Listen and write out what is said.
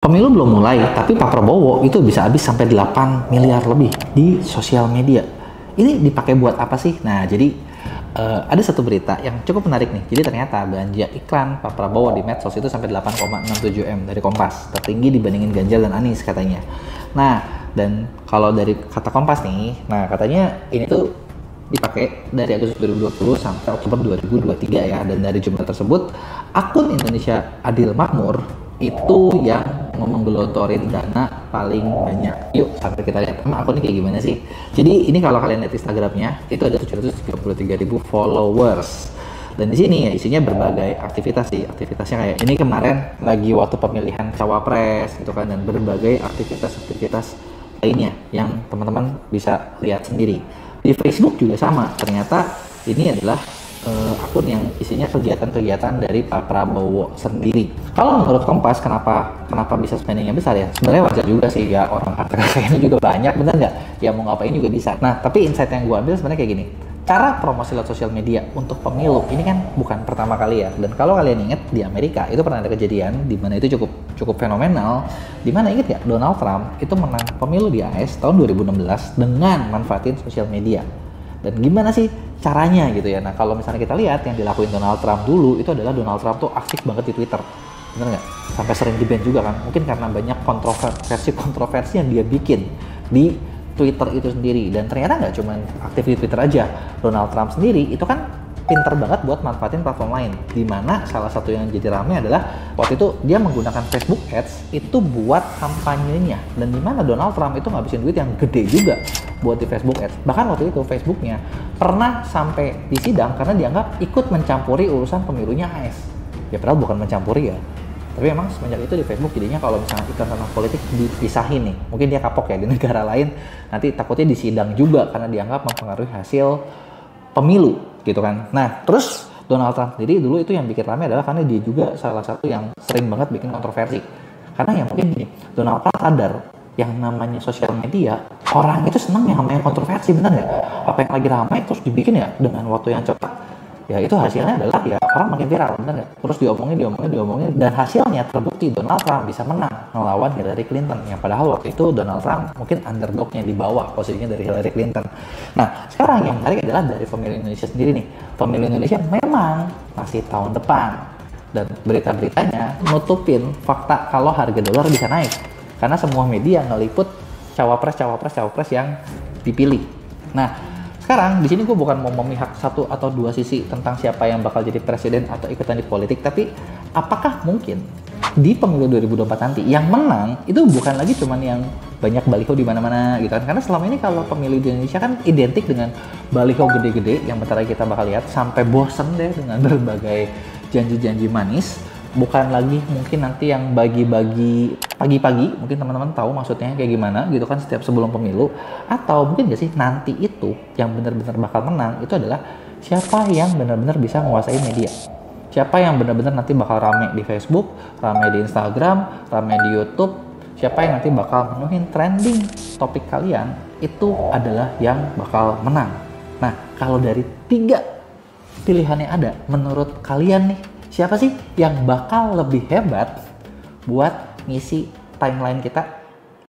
Pemilu belum mulai, tapi Pak Prabowo itu bisa habis sampai 8 miliar lebih di sosial media. Ini dipakai buat apa sih? Nah, jadi ada satu berita yang cukup menarik nih. Jadi ternyata belanja iklan Pak Prabowo di medsos itu sampai 8,67 M dari Kompas. Tertinggi dibandingin Ganjar dan Anies katanya. Nah, dan kalau dari kata Kompas nih, nah katanya ini tuh dipakai dari Agustus 2020 sampai Oktober 2023 ya. Dan dari jumlah tersebut, akun Indonesia Adil Makmur itu yang menggelontorin dana paling banyak. Yuk sampai kita lihat emang akunnya kayak gimana sih. Jadi ini kalau kalian lihat Instagramnya itu ada 733.000 followers. Dan di sini ya isinya berbagai aktivitas sih. Aktivitasnya kayak ini kemarin lagi waktu pemilihan cawapres gitu kan, dan berbagai aktivitas lainnya yang teman-teman bisa lihat sendiri. Di Facebook juga sama. Ternyata ini adalah akun yang isinya kegiatan-kegiatan dari Pak Prabowo sendiri. Kalau menurut Kompas, kenapa bisa spendingnya besar ya? Sebenarnya wajar juga sih ya, orang kata-katanya juga banyak, bener nggak? Ya mau ngapain juga bisa. Nah, tapi insight yang gue ambil sebenarnya kayak gini. Cara promosi lewat sosial media untuk pemilu ini kan bukan pertama kali ya. Dan kalau kalian ingat di Amerika itu pernah ada kejadian di mana itu cukup fenomenal. Di mana ingat ya, Donald Trump itu menang pemilu di AS tahun 2016 dengan manfaatin sosial media. Dan gimana sih caranya gitu ya? Nah, kalau misalnya kita lihat yang dilakuin Donald Trump dulu, itu adalah Donald Trump tuh aktif banget di Twitter. Bener nggak? Sampai sering di-ban juga kan? Mungkin karena banyak kontroversi yang dia bikin di Twitter itu sendiri. Dan ternyata nggak cuma aktif di Twitter aja. Donald Trump sendiri itu kan pinter banget buat manfaatin platform lain. Dimana salah satu yang jadi rame adalah waktu itu dia menggunakan Facebook Ads itu buat kampanyenya. Dan dimana Donald Trump itu ngabisin duit yang gede juga buat di Facebook Ads. Bahkan waktu itu Facebooknya pernah sampai disidang karena dianggap ikut mencampuri urusan pemilunya AS. Ya padahal bukan mencampuri ya. Tapi emang semenjak itu di Facebook jadinya kalau misalnya iklan tentang politik dipisahin nih. Mungkin dia kapok ya di negara lain. Nanti takutnya disidang juga karena dianggap mempengaruhi hasil pemilu gitu kan. Nah, terus Donald Trump sendiri dulu itu yang bikin rame adalah karena dia juga salah satu yang sering banget bikin kontroversi. Karena yang mungkin gini, Donald Trump sadar yang namanya sosial media, orang itu senang yang namanya kontroversi, bener nggak? Apa yang lagi ramai terus dibikin ya dengan waktu yang cepat, ya itu hasilnya adalah ya orang makin viral, bener nggak? Terus diomongin, dan hasilnya terbukti Donald Trump bisa menang melawan Hillary Clinton, yang padahal waktu itu Donald Trump mungkin underdognya di bawah posisinya dari Hillary Clinton. Nah, sekarang yang menarik adalah dari pemilu Indonesia sendiri nih. Pemilu Indonesia memang masih tahun depan, dan berita-beritanya nutupin fakta kalau harga dolar bisa naik. Karena semua media ngeliput cawapres yang dipilih. Nah, sekarang di sini gue bukan mau memihak satu atau dua sisi tentang siapa yang bakal jadi presiden atau ikutan di politik, tapi apakah mungkin di pemilu 2024 nanti yang menang itu bukan lagi cuman yang banyak baliho di mana-mana gitu kan? Karena selama ini kalau pemilu di Indonesia kan identik dengan baliho gede-gede yang bentar lagi kita bakal lihat sampai bosen deh dengan berbagai janji-janji manis. Bukan lagi mungkin nanti yang bagi-bagi pagi-pagi, mungkin teman-teman tahu maksudnya kayak gimana gitu kan, setiap sebelum pemilu. Atau mungkin nggak sih nanti itu yang benar-benar bakal menang itu adalah siapa yang benar-benar bisa menguasai media, siapa yang benar-benar nanti bakal rame di Facebook, rame di Instagram, rame di YouTube, siapa yang nanti bakal menuhin trending topik kalian, itu adalah yang bakal menang. Nah, kalau dari 3 pilihannya ada, menurut kalian nih siapa sih yang bakal lebih hebat buat ngisi timeline kita